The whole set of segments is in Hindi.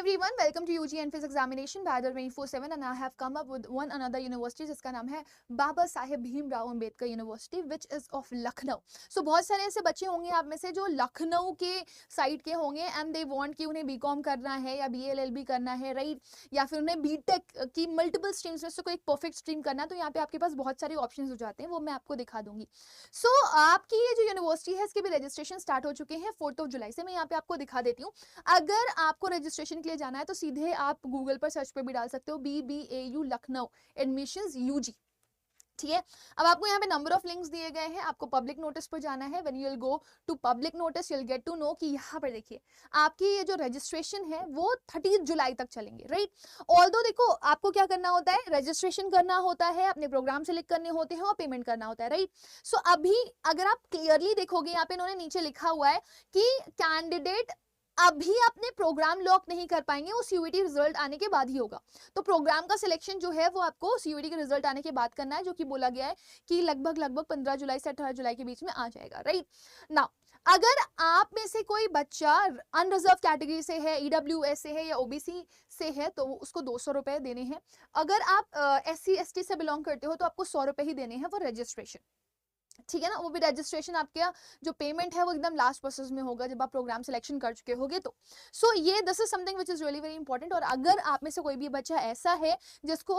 everyone, welcome to UG NFIS examination by the 24/7 and I have come up with one another university जिसका नाम है Baba Saheb Bhimrao Ambedkar university which is of Lucknow. So बहुत सारे ऐसे बच्चे होंगे आप में से जो लखनऊ के साइड के होंगे एंड दे वांट कि उन्हें बीकॉम करना है या BLLB करना है, राइट, या फिर उन्हें बीटेक की मल्टीपल स्ट्रीम्स में से कोई एक परफेक्ट स्ट्रीम करना है. तो यहाँ पे आपके पास बहुत सारे ऑप्शंस हो जाते हैं, वो मैं आपको दिखा दूंगी. सो आपकी ये जो यूनिवर्सिटी है इसके भी रजिस्ट्रेशन स्टार्ट हो चुके हैं 4 जुलाई से. मैं यहाँ पे आपको दिखा देती हूँ. अगर आपको रजिस्ट्रेशन के लिए जाना है तो सीधे आप गूगल पर सर्च पे भी डाल सकते हो BBAU लखनऊ एडमिशंस UG. ठीक है, अब आपको यहाँ पे नंबर ऑफ लिंक्स दिए गए हैं. आपको पब्लिक नोटिस पर जाना है. When you will go to public notice you will get to know कि यहाँ पर देखिए आपकी ये जो रजिस्ट्रेशन है वो 30 जुलाई तक चलेंगे, राइट. ऑल्दो देखो आपको क्या करना होता है, रजिस्ट्रेशन करना होता है, अपने प्रोग्राम सेलेक्ट करने होते हैं और पेमेंट करना होता है, राइट. सो अभी अगर आप क्लियरली देखोगे यहाँ पे इन्होंने नीचे लिखा हुआ है कि कैंडिडेट अभी अपने प्रोग्राम लॉक नहीं कर पाएंगे, वो CUET रिजल्ट आने के बाद ही होगा. तो प्रोग्राम का सिलेक्शन जो है वो आपको CUET के रिजल्ट आने के बाद करना है, जो कि बोला गया है कि लगभग 15 जुलाई से 18 जुलाई के बीच में आ जाएगा, राइट. नाउ अगर आप में से कोई बच्चा अनरिजर्व कैटेगरी से है, EWS से है या OBC से है तो उसको 200 रुपए देने हैं. अगर आप SC ST से बिलोंग करते हो तो आपको 100 रुपए ही देने हैं वो रजिस्ट्रेशन. ठीक है ना, वो भी रजिस्ट्रेशन आपका जो पेमेंट है वो एकदम लास्ट प्रोसेस में होगा जब आप प्रोग्राम सिलेक्शन कर चुके होगे तो. सो ये this is something which is really very important. और अगर आप में से कोई भी बच्चा ऐसा है जिसको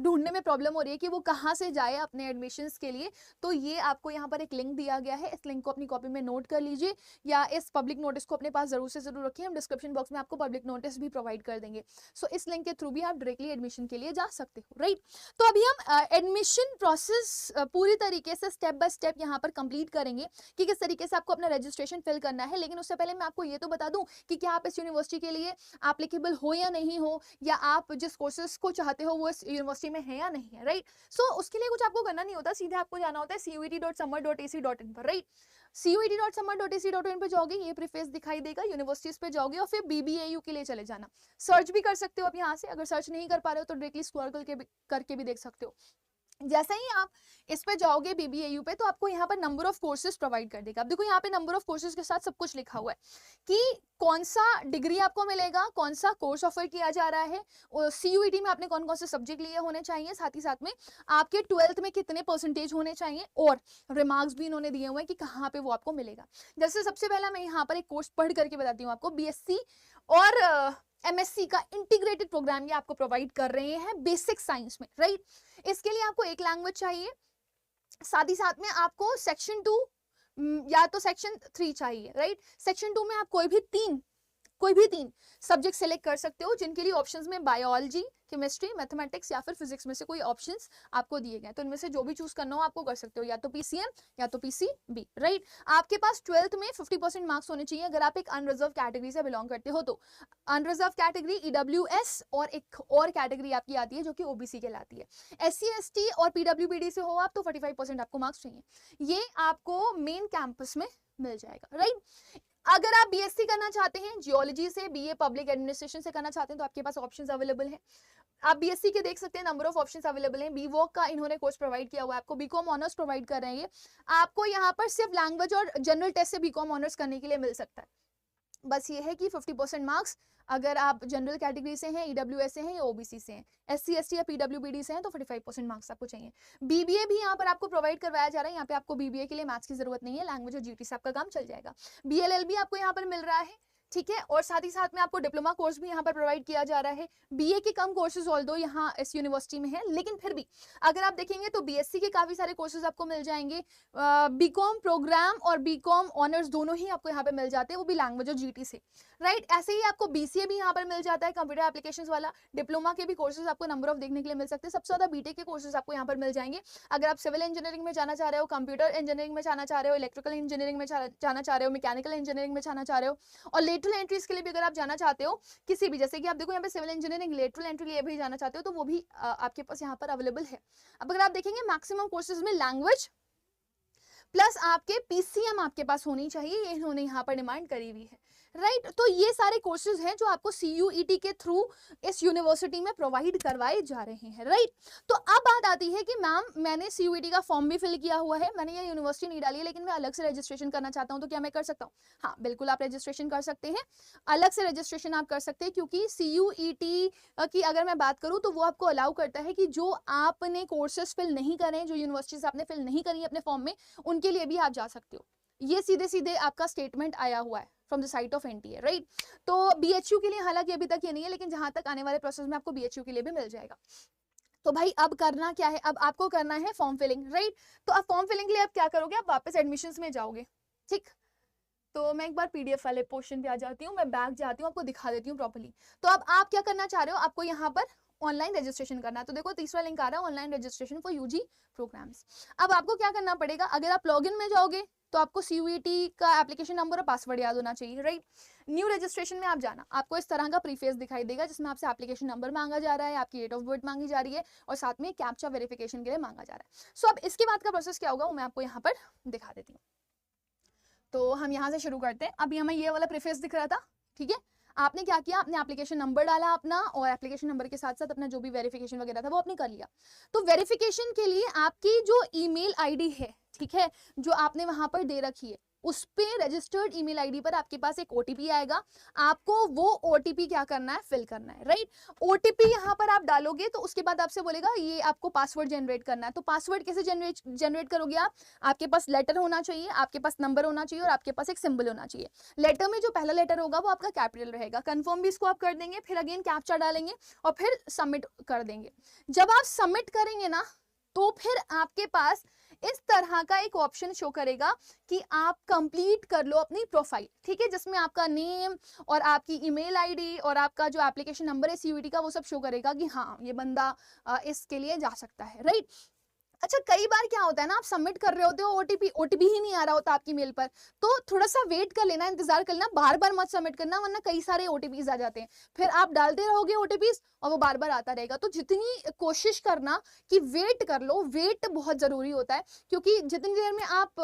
ढूंढने में प्रॉब्लम हो रही है कि वो कहाँ से जाए अपने एडमिशन्स के लिए, तो ये आपको यहाँ पर एक लिंक दिया गया है. इस लिंक को अपनी कॉपी में नोट कर लीजिए या इस पब्लिक नोटिस को अपने पास जरूर से जरूर रखिए. हम डिस्क्रिप्शन बॉक्स में आपको पब्लिक नोटिस भी प्रोवाइड कर देंगे. सो इस लिंक के थ्रू भी आप डायरेक्टली एडमिशन के लिए जा सकते हो, राइट. तो अभी हम एडमिशन प्रोसेस पूरी तरीके से स्टेप बाय स्टेप यहाँ पर कंप्लीट करेंगे कि किस तरीके से आपको अपना रजिस्ट्रेशन फिल करना है. लेकिन उससे पहले मैं आपको ये तो बता दूं कि क्या आप इस यूनिवर्सिटी के लिए एप्लीकेबल हो या नहीं हो, या आप जिस कोर्सेज को चाहते हो वो इस यूनिवर्सिटी में है या नहीं है, राइट. सो उसके लिए कुछ आपको करना नहीं होता, सीधे आपको जाना होता है cuet.summer.ac.in पर, राइट. cuet.summer.ac.in पे जाओगे, ये प्रीफेस दिखाई देगा, यूनिवर्सिटीज पे जाओगे और फिर BBAU के लिए चले जाना. सर्च भी कर सकते हो आप यहाँ से. अगर सर्च नहीं कर पा रहे हो तो डायरेक्टली स्क्रॉल करके भी देख सकते हो. जैसे ही आप इस पे जाओगे BBAU पे तो आपको यहाँ पर नंबर ऑफ कोर्सेज प्रोवाइड कर देगा. अब देखो यहाँ पे नंबर ऑफ कोर्सेज के साथ सब कुछ लिखा हुआ है कि कौन सा डिग्री आपको मिलेगा, कौन सा कोर्स ऑफर किया जा रहा है, CUET में आपने कौन कौन से सब्जेक्ट लिए होने चाहिए, साथ ही साथ में आपके 12th में कितने परसेंटेज होने चाहिए, और रिमार्क्स भी इन्होंने दिए हुए हैं कि कहाँ पे वो आपको मिलेगा. जैसे सबसे पहला मैं यहाँ पर एक कोर्स पढ़ करके बताती हूँ आपको. BSc और MSc का इंटीग्रेटेड प्रोग्राम ये आपको प्रोवाइड कर रहे हैं बेसिक साइंस में, राइट. इसके लिए आपको एक लैंग्वेज चाहिए, साथ ही साथ में आपको सेक्शन 2 या तो सेक्शन 3 चाहिए, राइट. सेक्शन 2 में आप कोई भी तीन सब्जेक्ट सेलेक्ट कर सकते हो, जिनके लिए ऑप्शंस में बायोलॉजी, केमिस्ट्री, मैथमेटिक्स या फिर फिजिक्स में से कोई ऑप्शंस आपको दिए गए. तो इनमें से जो भी चूज करना हो आपको कर सकते हो, या तो PCM या तो PCB, राइट. आपके पास 12th में 50% मार्क्स होने चाहिए अगर आप एक अनरिजर्व कैटेगरी से बिलोंग करते हो तो. अनरिजर्व कैटेगरी EWS और एक और कैटेगरी आपकी आती है जो कि OBC कहलाती है. SC ST और PWBD से हो आप तो 45% आपको मार्क्स चाहिए. ये आपको मेन कैंपस में मिल जाएगा, राइट. अगर आप BSc करना चाहते हैं जियोलॉजी से, BA पब्लिक एडमिनिस्ट्रेशन से करना चाहते हैं तो आपके पास ऑप्शंस अवेलेबल हैं. आप BSc के देख सकते हैं नंबर ऑफ ऑप्शंस अवेलेबल हैं. BVOC का इन्होंने कोर्स प्रोवाइड किया हुआ है आपको. BCom ऑनर्स प्रोवाइड कर रहे हैं. आपको यहाँ पर सिर्फ लैंग्वेज और जनरल टेस्ट से BCom ऑनर्स करने के लिए मिल सकता है. बस ये है कि 50% मार्क्स अगर आप जनरल कैटेगरी से हैं, EWS से हैं या OBC से हैं. SC ST या PWBD से हैं तो 45% मार्क्स आपको चाहिए. BBA भी यहाँ पर आपको प्रोवाइड करवाया जा रहा है. यहाँ पे आपको BBA के लिए मैथ्स की जरूरत नहीं है, लैंग्वेज और GT से आपका काम चल जाएगा. BLLB आपको यहाँ पर मिल रहा है, ठीक है. और साथ ही साथ में आपको डिप्लोमा कोर्स भी यहाँ पर प्रोवाइड किया जा रहा है. BA के कम कोर्सेज ऑल्दो यहाँ इस यूनिवर्सिटी में है, लेकिन फिर भी अगर आप देखेंगे तो BSc के काफी सारे कोर्सेज आपको मिल जाएंगे. BCom प्रोग्राम और BCom ऑनर्स दोनों ही आपको यहाँ पे मिल जाते हैं, वो भी लैंग्वेज और GT से, राइट. ऐसे ही आपको BCA भी यहाँ पर मिल जाता है, कंप्यूटर एप्लीकेशंस वाला. डिप्लोमा के भी कोर्सेज आपको नंबर ऑफ देखने के लिए मिल सकते हैं. सबसे ज्यादा BTech के कोर्सेज आपको यहाँ पर मिल जाएंगे. अगर आप सिविल इंजीनियरिंग में जाना चाह रहे हो, कंप्यूटर इंजीनियरिंग में जाना चाह रहे हो, इलेक्ट्रिकल इंजीनियरिंग में जाना चाह रहे हो, मैकेनिकल इंजीनियरिंग में जाना चाह रहे हो, और लेटरल एंट्रीज के लिए भी अगर आप जाना चाहते हो किसी भी, जैसे कि आप देखो यहाँ पे सिविल इंजीनियरिंग लेटरल एंट्री लिए भी जाना चाहते हो तो वो भी आपके पास यहाँ पर अवेलेबल है. अब अगर आप देखेंगे मैक्सिमम कोर्सेज में लैंग्वेज प्लस आपके PCM आपके पास होनी चाहिए, ये इन्होंने यहाँ पर डिमांड करी हुई है, राइट। तो ये सारे कोर्सेज हैं जो आपको CUET के थ्रू इस यूनिवर्सिटी में प्रोवाइड करवाए जा रहे हैं, राइट। तो अब बात आती है कि मैम मैंने CUET का फॉर्म भी फिल किया हुआ है, मैंने ये यूनिवर्सिटी नहीं डाली है, लेकिन मैं अलग से रजिस्ट्रेशन करना चाहता हूँ, तो क्या मैं कर सकता हूँ? हाँ बिल्कुल, आप रजिस्ट्रेशन कर सकते हैं, अलग से रजिस्ट्रेशन आप कर सकते हैं, क्योंकि CUET की अगर मैं बात करूँ तो वो आपको अलाउ करता है कि जो आपने कोर्सेज फिल नहीं करे, जो यूनिवर्सिटीज आपने फिल नहीं करी अपने फॉर्म में, उनके लिए भी आप जा सकते हो। ये सीधे सीधे आपका स्टेटमेंट आया हुआ है from the site of NTA, right. तो BHU के लिए हालांकि अभी तक ये नहीं है, लेकिन जहां तक आने वाले प्रोसेस में आपको BHU के लिए भी मिल जाएगा। तो भाई अब करना क्या है, अब आपको करना है फॉर्म फिलिंग, राइट। तो अब फॉर्म फिलिंग के लिए आप क्या करोगे, आप वापस एडमिशंस में जाओगे, ठीक। तो मैं एक बार PDF वाले पोर्शन पे आ जाती हूँ, मैं बैक जाती हूँ, आपको दिखा देती हूँ प्रॉपर्ली। तो अब आप क्या करना चाह रहे हो, आपको यहाँ पर ऑनलाइन रजिस्ट्रेशन करना है। तो देखो तीसरा लिंक आ रहा है, online registration for UG programmes. अब आपको क्या करना पड़ेगा, अगर आप लॉगिन में जाओगे तो आपको CUET का एप्लीकेशन नंबर और पासवर्ड याद होना चाहिए, राइट। न्यू रजिस्ट्रेशन में आप जाना, आपको इस तरह का प्रीफेस दिखाई देगा जिसमें आपसे एप्लीकेशन नंबर मांगा जा रहा है, आपकी डेट ऑफ बर्थ मांगी जा रही है, और साथ में कैप्चा वेरिफिकेशन के लिए मांगा जा रहा है। सो अब इसके बाद का प्रोसेस क्या होगा वो मैं आपको यहाँ पर दिखा देती हूँ। तो हम यहाँ से शुरू करते हैं। अभी हमें ये वाला प्रीफेस दिख रहा था, ठीक है। आपने क्या किया, आपने एप्लीकेशन नंबर डाला अपना, और एप्लीकेशन नंबर के साथ साथ अपना जो भी वेरिफिकेशन वगैरह था वो आपने कर लिया। तो वेरिफिकेशन के लिए आपकी जो ईमेल आईडी है, ठीक है, जो आपने वहां पर दे रखी है, उस पे रजिस्टर्ड ईमेल आईडी पर आपके पास एक OTP आएगा, आपको वो OTP क्या करना है, फिल करना है, राइट। OTP यहाँ पर आप डालोगे तो उसके बाद आपसे बोलेगा ये आपको पासवर्ड जनरेट करना है। तो पासवर्ड कैसे जनरेट करोगे आप, आपके पास लेटर होना चाहिए, आपके पास नंबर होना चाहिए, और आपके पास एक सिंबल होना चाहिए। लेटर में जो पहला लेटर होगा वो आपका कैपिटल रहेगा। कंफर्म भी इसको आप कर देंगे, फिर अगेन कैप्चा डालेंगे और फिर सबमिट कर देंगे। जब आप सबमिट करेंगे ना, तो फिर आपके पास इस तरह का एक ऑप्शन शो करेगा कि आप कंप्लीट कर लो अपनी प्रोफाइल, ठीक है, जिसमें आपका नेम और आपकी ईमेल आईडी और आपका जो एप्लीकेशन नंबर है CUET का वो सब शो करेगा कि हाँ ये बंदा इसके लिए जा सकता है, राइट। अच्छा कई बार क्या होता है ना, आप सबमिट कर रहे होते हो, ओटीपी ही नहीं आ रहा होता आपकी मेल पर, तो थोड़ा सा वेट कर लेना, इंतजार कर लेना, बार बार मत सबमिट करना, वरना कई सारे OTPs आ जाते हैं, फिर आप डालते रहोगे OTPs और वो बार बार आता रहेगा। तो जितनी कोशिश करना कि वेट कर लो, वेट बहुत जरूरी होता है, क्योंकि जितनी देर में आप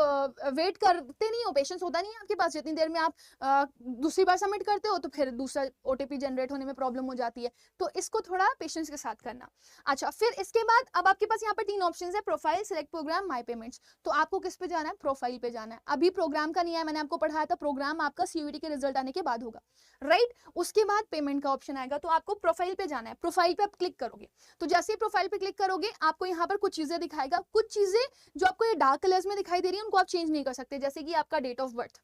वेट करते नहीं हो, पेशेंस होता नहीं है आपके पास, जितनी देर में आप दूसरी बार सबमिट करते हो तो फिर दूसरा OTP जनरेट होने में प्रॉब्लम हो जाती है। तो इसको थोड़ा पेशेंस के साथ करना। अच्छा फिर इसके बाद अब आपके पास यहाँ पर 3 ऑप्शन है, profile, select programme, my payments. तो आपको किस पे जाना है, प्रोफाइल पे जाना है। अभी प्रोग्राम का नहीं है, मैंने आपको पढ़ाया था, प्रोग्राम आपका CUET के रिजल्ट आने के बाद होगा, राइट। उसके बाद पेमेंट का ऑप्शन आएगा, तो आपको प्रोफाइल पे जाना है। प्रोफाइल पे आप क्लिक करोगे, तो जैसे ही प्रोफाइल पे क्लिक करोगे आपको यहाँ पर कुछ चीजें दिखाएगा, कुछ चीजें जो आपको ये डार्क कलर्स में दिखाई दे रही है उनको आप चेंज नहीं कर सकते, जैसे कि आपका डेट ऑफ बर्थ,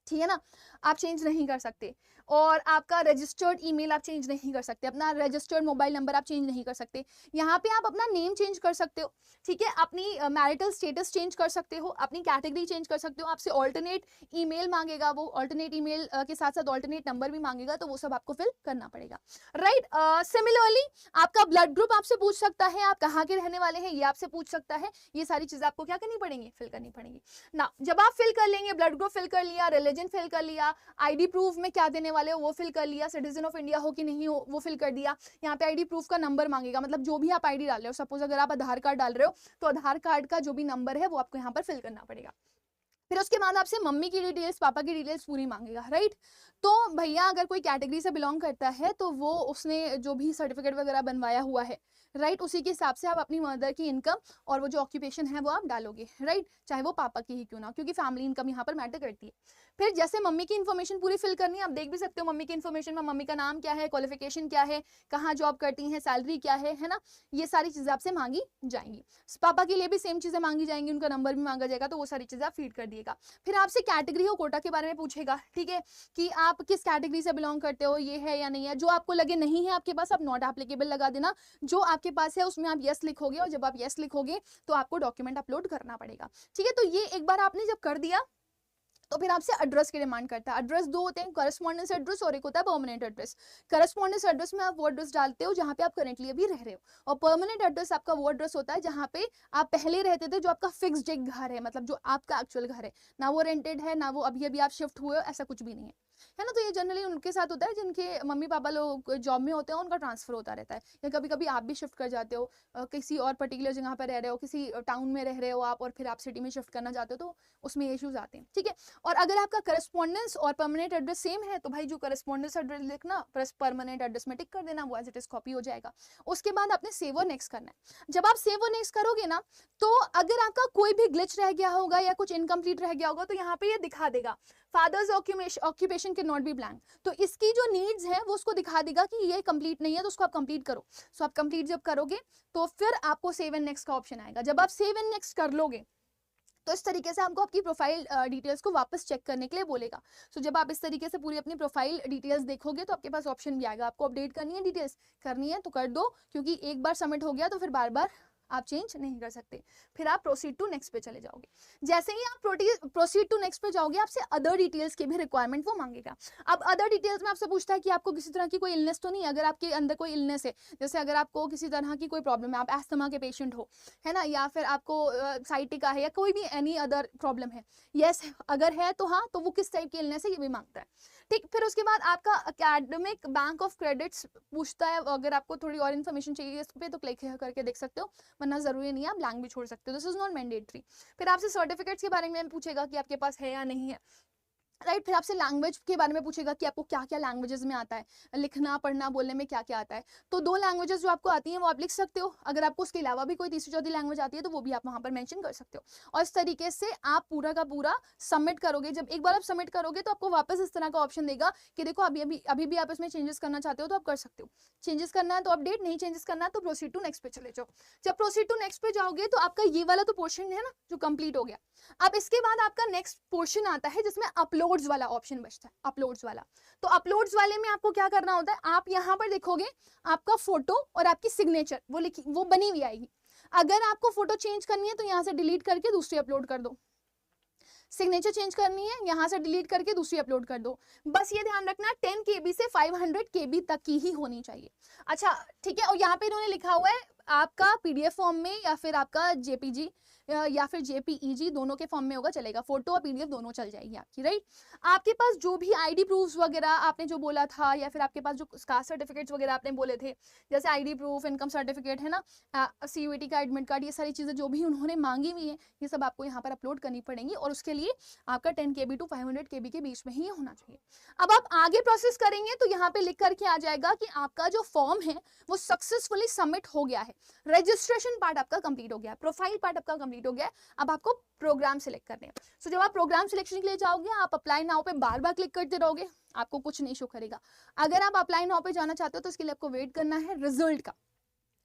ठीक है ना, आप चेंज नहीं कर सकते, और आपका रजिस्टर्ड ईमेल आप चेंज नहीं कर सकते, अपना रजिस्टर्ड मोबाइल नंबर आप चेंज नहीं कर सकते। यहाँ पे आप अपना नेम चेंज कर सकते हो, ठीक है, अपनी मैरिटल स्टेटस चेंज कर सकते हो, अपनी कैटेगरी चेंज कर सकते हो, आपसे ऑल्टरनेट ईमेल मांगेगा, वो ऑल्टरनेट ईमेल के साथ साथ ऑल्टरनेट नंबर भी मांगेगा, तो वो सब आपको फिल करना पड़ेगा, राइट। सिमिलरली आपका ब्लड ग्रुप आपसे पूछ सकता है, आप कहाँ के रहने वाले हैं ये आपसे पूछ सकता है, ये सारी चीजें आपको क्या करनी पड़ेंगी, फिल करनी पड़ेंगी ना। जब आप फिल कर लेंगे, ब्लड ग्रुप फिल कर लिया, रिलीजन फिल कर लिया, ID प्रूफ में क्या देने वाले हो वो फिल कर लिया, सिटीजन ऑफ इंडिया हो कि नहीं हो वो फिल कर दिया। यहाँ पे ID प्रूफ का नंबर मांगेगा, मतलब जो भी आप ID डाल रहे हो, सपोज अगर आप आधार कार्ड डाल रहे हो तो आधार कार्ड का जो भी नंबर है वो आपको यहाँ पर फिल करना पड़ेगा। फिर उसके बाद आपसे मम्मी की डिटेल्स, पापा की डिटेल्स पूरी मांगेगा, राइट। तो भैया अगर कोई कैटेगरी से बिलोंग करता है तो वो उसने जो भी सर्टिफिकेट वगैरह बनवाया हुआ है, राइट, उसी के हिसाब से आप अपनी मदर की इनकम और वो जो ऑक्यूपेशन है वो आप डालोगे, राइट, चाहे वो पापा की ही क्यों ना, क्योंकि फैमिली इनकम यहाँ पर मैटर करती है। फिर जैसे मम्मी की इन्फॉर्मेशन पूरी फिल करनी है, आप देख भी सकते हो मम्मी की इन्फॉर्मेशन में मम्मी का नाम क्या है, क्वालिफिकेशन क्या है, कहाँ जॉब करती हैं, सैलरी क्या है ना, ये सारी चीजें आपसे मांगी जाएंगी। पापा के लिए भी सेम चीजें मांगी जाएंगी, उनका नंबर भी मांगा जाएगा, तो वो सारी चीजें आप फीड कर दिएगा। फिर आपसे कैटेगरी और कोटा के बारे में पूछेगा, ठीक है, कि आप किस कैटेगरी से बिलोंग करते हो, ये है या नहीं है। जो आपको लगे नहीं है आपके पास, आप नॉट एप्लीकेबल लगा देना, जो आपके पास है उसमें आप यस लिखोगे, और जब आप यस लिखोगे तो आपको डॉक्यूमेंट अपलोड करना पड़ेगा, ठीक है। तो ये एक बार आपने जब कर दिया तो फिर आपसे एड्रेस की डिमांड करता है। एड्रेस 2 होते हैं, करस्पॉन्डेंस एड्रेस और एक होता है परमानेंट एड्रेस। करस्पॉन्डेंस एड्रेस में आप वो एड्रेस डालते हो जहाँ पे आप करेंटली अभी रह रहे हो, और परमानेंट एड्रेस आपका वो एड्रेस होता है जहाँ पे आप पहले रहते थे, जो आपका फिक्स्ड एक घर है, मतलब जो आपका एक्चुअल घर है, ना वो रेंटेड है, ना वो अभी अभी आप शिफ्ट हुए हो, ऐसा कुछ भी नहीं है। है ना। तो ये जनरली उनके साथ होता है जिनके मम्मी पापा लोग जॉब में होते हैं, उनका ट्रांसफर होता रहता है, या कभी कभी आप भी शिफ्ट कर जाते हो, किसी और पर्टिकुलर जगह पर रह रहे हो, किसी टाउन में रह रहे हो आप और फिर आप सिटी में शिफ्ट करना चाहते हो, तो उसमें इश्यूज आते हैं, ठीक है। और अगर आपका करस्पॉन्डेंस और परमानेंट एड्रेस सेम है तो भाई जो करस्पॉन्डेंस एड्रेस लिखना परमानेंट एड्रेस में टिक कर देना, वो एज इट इज कॉपी हो जाएगा। उसके बाद आपने सेव और नेक्स्ट करना है। जब आप सेव और नेक्स्ट करोगे ना, तो अगर आपका कोई भी ग्लिच रह गया होगा या कुछ इनकम्प्लीट रह गया होगा, तो यहाँ पे ये दिखा देगा father's occupation can not be blank. तो इसकी जो नीड्स है वो उसको दिखा देगा कि ये कंप्लीट नहीं है, तो उसको आप कंप्लीट करो। सो आप कंप्लीट जब करोगे तो फिर आपको सेव एंड नेक्स्ट का ऑप्शन आएगा। जब आप सेव एंड नेक्स्ट कर लोगे तो इस तरीके से आपको आपकी प्रोफाइल डिटेल्स को वापस चेक करने के लिए बोलेगा। सो जब आप इस तरीके से पूरी अपनी प्रोफाइल डिटेल्स देखोगे तो आपके पास ऑप्शन भी आएगा, आपको अपडेट करनी है डिटेल्स, करनी है तो कर दो, क्योंकि एक बार सबमिट हो गया तो फिर बार बार आप चेंज नहीं कर सकते। फिर आप प्रोसीड टू नेक्स्ट पे चले जाओगे। जैसे ही आप प्रोसीड टू नेक्स्ट पे जाओगे, आपसे अदर डिटेल्स की भी रिक्वायरमेंट वो मांगेगा। अब अदर डिटेल्स में आपसे पूछता है कि आपको किसी तरह की कोई इलनेस तो नहीं, अगर आपके अंदर कोई इलनेस है, जैसे अगर आपको किसी तरह की कोई प्रॉब्लम है, आप एस्थमा के पेशेंट हो, है ना, या फिर आपको साइटिका है या कोई भी एनी अदर प्रॉब्लम है, यस अगर है तो हाँ, तो वो किस टाइप की इलनेस है ये भी मांगता है, ठीक। फिर उसके बाद आपका एकेडमिक बैंक ऑफ क्रेडिट्स पूछता है, अगर आपको थोड़ी और इन्फॉर्मेशन चाहिए इस पे तो क्लिक करके देख सकते हो, वरना जरूरी नहीं है, आप ब्लैंक भी छोड़ सकते हो, दिस इज नॉट मैंडेटरी। फिर आपसे सर्टिफिकेट्स के बारे में पूछेगा कि आपके पास है या नहीं है, राइट। फिर आपसे लैंग्वेज के बारे में पूछेगा कि आपको क्या क्या लैंग्वेजेस में आता है, लिखना पढ़ना बोलने में क्या क्या आता है। तो 2 लैंग्वेजेस जो आपको आती हैं वो आप लिख सकते हो, अगर आपको उसके अलावा भी कोई तीसरी चौथी लैंग्वेज आती है तो वो भी आप वहां पर मेंशन कर सकते हो। और इस तरीके से आप पूरा का पूरा सबमिट करोगे। जब एक बार आप सबमिट करोगे तो आपको वापस इस तरह का ऑप्शन देगा कि देखो अभी भी आप इसमें चेंजेस करना चाहते हो तो आप कर सकते हो, चेंजेस करना है तो अपडेट, नहीं चेंजेस करना है तो प्रोसीड टू नेक्स्ट पे चले जाओ। जब प्रोसीड टू नेक्स्ट पे जाओगे तो आपका ये वाला तो पोर्शन है ना जो कंप्लीट हो गया। अब इसके बाद आपका नेक्स्ट पोर्शन आता है जिसमें अपलोड्स वाला ऑप्शन बचता है, अपलोड्स वाला। तो अपलोड्स वाले में आपको क्या करना होता है, आप यहाँ पर देखोगे आपका फोटो और आपकी सिग्नेचर वो बनी हुई आएगी। अगर आपको फोटो चेंज करनी है तो यहाँ से डिलीट करके दूसरी अपलोड कर दो, सिग्नेचर चेंज करनी है यहाँ से डिलीट करके दूसरी अपलोड कर दो। बस ये ध्यान रखना 10 KB से 500 KB तक की ही होनी चाहिए। अच्छा ठीक है। और यहाँ पे इन्होंने लिखा हुआ है आपका PDF फॉर्म में या फिर आपका JPG या फिर JPEG दोनों के फॉर्म में होगा, चलेगा, फोटो और PDF दोनों चल जाएगी आपकी, राइट। आपके पास जो भी ID प्रूफ वगैरह आपने जो बोला था, या फिर आपके पास जो कास्ट सर्टिफिकेट्स वगैरह आपने बोले थे, जैसे ID प्रूफ, इनकम सर्टिफिकेट, है ना, CUET का एडमिट कार्ड, ये सारी चीजें जो भी उन्होंने मांगी हुई है ये सब आपको यहाँ पर अपलोड करनी पड़ेंगी, और उसके लिए आपका 10 KB to 500 KB के बीच में ही होना चाहिए। अब आप आगे प्रोसेस करेंगे तो यहाँ पे लिख करके आ जाएगा कि आपका जो फॉर्म है वो सक्सेसफुली सबमिट हो गया है, रजिस्ट्रेशन पार्ट आपका कंप्लीट हो गया है, प्रोफाइल पार्ट आपका कंप्लीट हो गया है। अब आपको प्रोग्राम सिलेक्ट करने हैं। सो जब आप प्रोग्राम सिलेक्शन के लिए जाओगे, आप अप्लाई नाउ पे बार बार क्लिक करते रहोगे, आपको कुछ नहीं शो करेगा। अगर आप अप्लाई नाउ पे जाना चाहते हो तो इसके लिए आपको वेट करना है रिजल्ट का।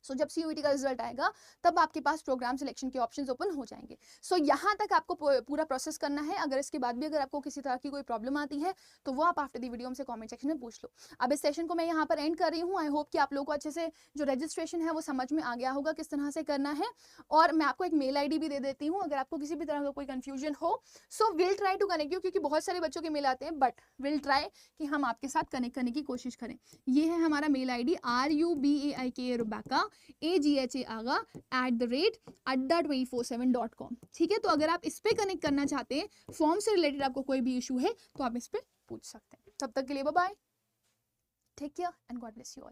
सो जब CUET का रिजल्ट आएगा तब आपके पास प्रोग्राम सिलेक्शन के ऑप्शंस ओपन हो जाएंगे। सो यहाँ तक आपको पूरा प्रोसेस करना है। अगर इसके बाद भी अगर आपको किसी तरह की कोई प्रॉब्लम आती है तो वो आप आफ्टर दी वीडियो हमसे कमेंट सेक्शन में पूछ लो। अब इस सेशन को मैं यहाँ पर एंड कर रही हूँ। आई होप कि आप लोगों को अच्छे से जो रजिस्ट्रेशन है वो समझ में आ गया होगा किस तरह से करना है। और मैं आपको एक मेल ID भी दे देती हूँ, अगर आपको किसी भी तरह का कोई कन्फ्यूजन हो। So will try to connect you, क्योंकि बहुत सारे बच्चों के मेल आते हैं, बट विल ट्राई कि हम आपके साथ कनेक्ट करने की कोशिश करें। ये है हमारा mail ID RUBAIKA Rubaka AGHAAga@adda247.com। ठीक है, तो अगर आप इस पे कनेक्ट करना चाहते हैं, फॉर्म से रिलेटेड आपको कोई भी इशू है तो आप इस पे पूछ सकते हैं। तब तक के लिए bye bye, take care and God bless you all.